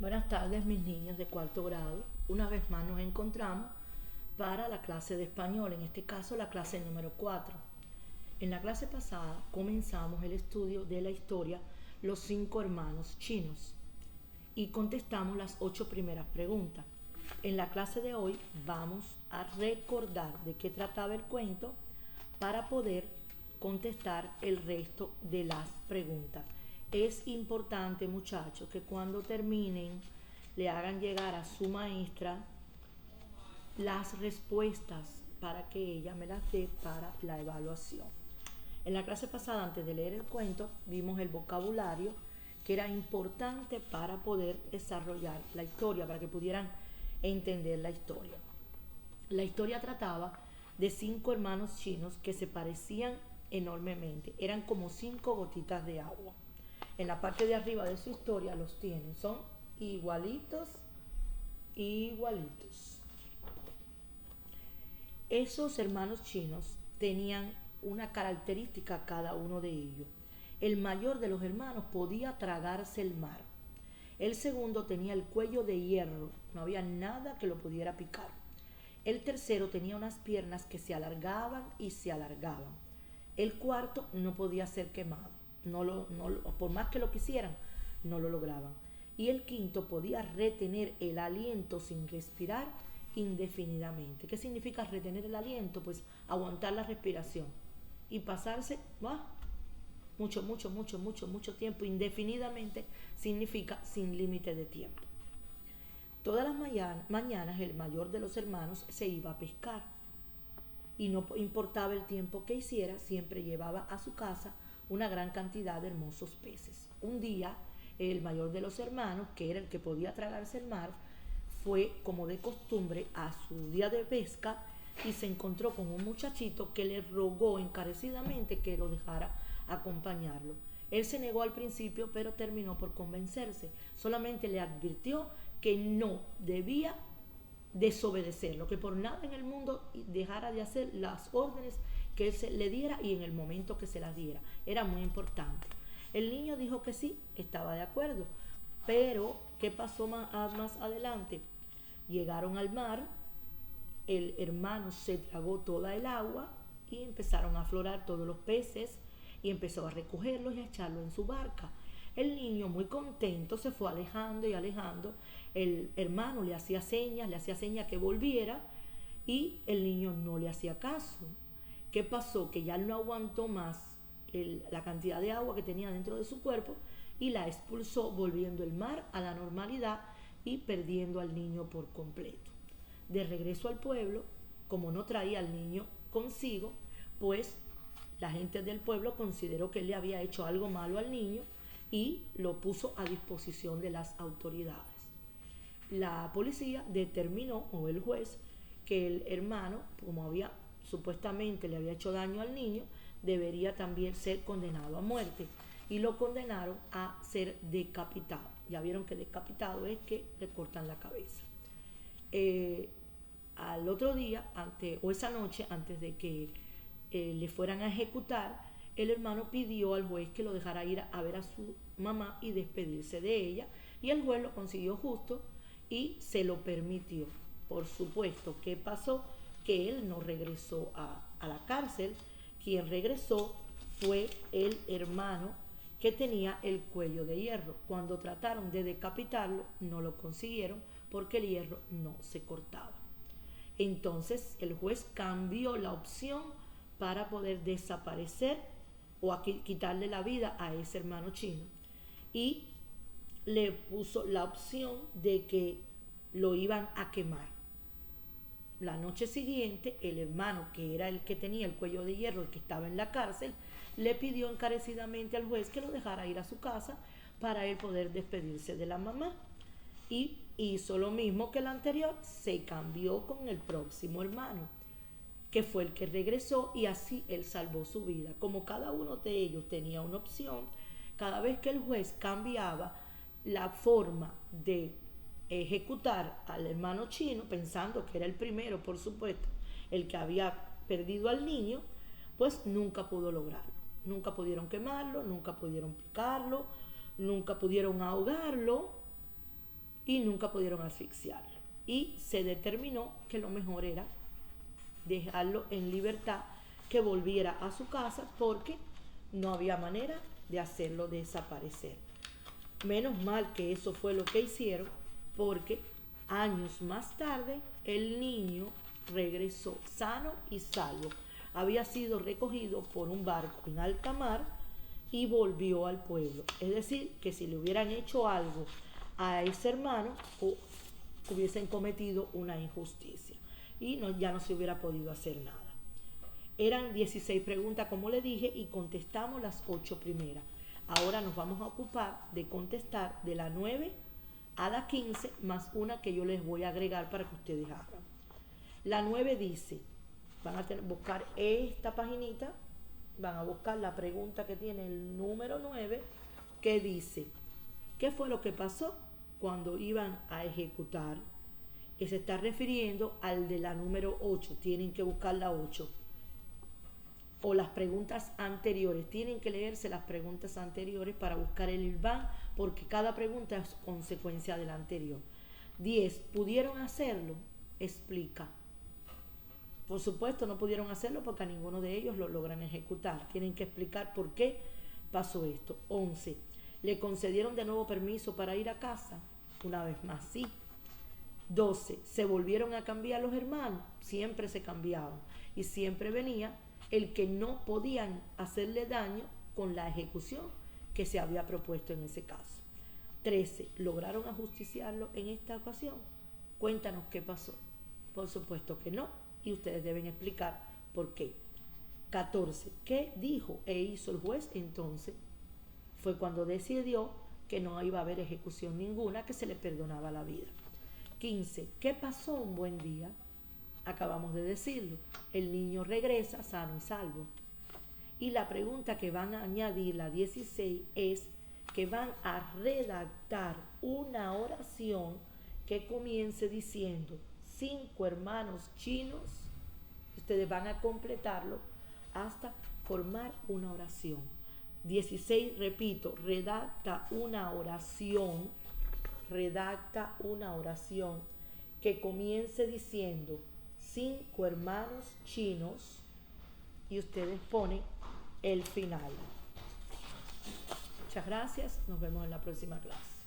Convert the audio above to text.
Buenas tardes, mis niños de cuarto grado. Una vez más nos encontramos para la clase de español, en este caso la clase número 4. En la clase pasada comenzamos el estudio de la historia Los cinco hermanos chinos y contestamos las 8 primeras preguntas. En la clase de hoy vamos a recordar de qué trataba el cuento para poder contestar el resto de las preguntas. Es importante, muchachos, que cuando terminen le hagan llegar a su maestra las respuestas para que ella me las dé para la evaluación. En la clase pasada, antes de leer el cuento, vimos el vocabulario que era importante para poder desarrollar la historia, para que pudieran entender la historia. La historia trataba de 5 hermanos chinos que se parecían enormemente. Eran como 5 gotitas de agua. En la parte de arriba de su historia los tienen. Son igualitos, igualitos. Esos hermanos chinos tenían una característica cada uno de ellos. El mayor de los hermanos podía tragarse el mar. El segundo tenía el cuello de hierro, no había nada que lo pudiera picar. El tercero tenía unas piernas que se alargaban y se alargaban. El cuarto no podía ser quemado, por más que lo quisieran, no lo lograban. Y el quinto podía retener el aliento sin respirar indefinidamente. ¿Qué significa retener el aliento? Pues aguantar la respiración y pasarse mucho tiempo. Indefinidamente significa sin límite de tiempo. Todas las mañanas el mayor de los hermanos se iba a pescar y no importaba el tiempo que hiciera, siempre llevaba a su casa una gran cantidad de hermosos peces. Un día el mayor de los hermanos, que era el que podía tragarse el mar, fue como de costumbre a su día de pesca y se encontró con un muchachito que le rogó encarecidamente que lo dejara acompañarlo. Él se negó al principio, pero terminó por convencerse. Solamente le advirtió que no debía desobedecerlo, que por nada en el mundo dejara de hacer las órdenes que él le diera y en el momento que se las diera. Era muy importante. El niño dijo que sí, estaba de acuerdo, pero ¿qué pasó más adelante? Llegaron al mar, el hermano se tragó toda el agua y empezaron a aflorar todos los peces y empezó a recogerlos y a echarlos en su barca. El niño, muy contento, se fue alejando y alejando. El hermano le hacía señas que volviera y el niño no le hacía caso. ¿Qué pasó? Que ya no aguantó más la cantidad de agua que tenía dentro de su cuerpo y la expulsó, volviendo el mar a la normalidad y perdiendo al niño por completo. De regreso al pueblo, como no traía al niño consigo, pues la gente del pueblo consideró que él le había hecho algo malo al niño y lo puso a disposición de las autoridades. La policía determinó, o el juez, que el hermano, como supuestamente le había hecho daño al niño, debería también ser condenado a muerte y lo condenaron a ser decapitado. Ya vieron que decapitado es que le cortan la cabeza. Al otro día, o esa noche, antes de que le fueran a ejecutar, el hermano pidió al juez que lo dejara ir a ver a su mamá y despedirse de ella, y el juez lo consiguió justo y se lo permitió. Por supuesto, ¿qué pasó? Que él no regresó a la cárcel. Quien regresó fue el hermano que tenía el cuello de hierro. Cuando trataron de decapitarlo, no lo consiguieron porque el hierro no se cortaba. Entonces el juez cambió la opción para poder desaparecer o quitarle la vida a ese hermano chino y le puso la opción de que lo iban a quemar. La noche siguiente, el hermano, que era el que tenía el cuello de hierro, el que estaba en la cárcel, le pidió encarecidamente al juez que lo dejara ir a su casa para él poder despedirse de la mamá. Y hizo lo mismo que el anterior, se cambió con el próximo hermano, que fue el que regresó, y así él salvó su vida. Como cada uno de ellos tenía una opción, cada vez que el juez cambiaba la forma de ejecutar al hermano chino, pensando que era el primero, por supuesto, el que había perdido al niño, pues nunca pudo lograrlo. Nunca pudieron quemarlo, nunca pudieron picarlo, nunca pudieron ahogarlo, y nunca pudieron asfixiarlo. Y se determinó que lo mejor era dejarlo en libertad, que volviera a su casa, porque no había manera de hacerlo desaparecer. Menos mal que eso fue lo que hicieron, porque años más tarde el niño regresó sano y salvo. Había sido recogido por un barco en alta mar y volvió al pueblo. Es decir, que si le hubieran hecho algo a ese hermano, hubiesen cometido una injusticia y ya no se hubiera podido hacer nada. Eran 16 preguntas, como le dije, y contestamos las 8 primeras. Ahora nos vamos a ocupar de contestar de la 9 a la 15, más una que yo les voy a agregar para que ustedes hagan. La 9 dice, van a buscar esta paginita, van a buscar la pregunta que tiene el número 9, que dice, ¿qué fue lo que pasó cuando iban a ejecutar? Que se está refiriendo al de la número 8, tienen que buscar la 8. O las preguntas anteriores, tienen que leerse las preguntas anteriores para buscar el ILBAN, porque cada pregunta es consecuencia de la anterior. 10. ¿Pudieron hacerlo? Explica. Por supuesto no pudieron hacerlo porque a ninguno de ellos lo logran ejecutar. Tienen que explicar por qué pasó esto. 11. ¿Le concedieron de nuevo permiso para ir a casa? Una vez más, sí. 12. ¿Se volvieron a cambiar los hermanos? Siempre se cambiaban y siempre venía el que no podían hacerle daño con la ejecución que se había propuesto en ese caso. 13. ¿Lograron ajusticiarlo en esta ocasión? Cuéntanos qué pasó. Por supuesto que no, y ustedes deben explicar por qué. 14. ¿Qué dijo e hizo el juez entonces? Fue cuando decidió que no iba a haber ejecución ninguna, que se le perdonaba la vida. 15. ¿Qué pasó un buen día? Acabamos de decirlo, el niño regresa sano y salvo. Y la pregunta que van a añadir, la 16, es que van a redactar una oración que comience diciendo 5 hermanos chinos. Ustedes van a completarlo hasta formar una oración. 16, repito, redacta una oración que comience diciendo 5 hermanos chinos, y ustedes ponen el final. Muchas gracias, nos vemos en la próxima clase.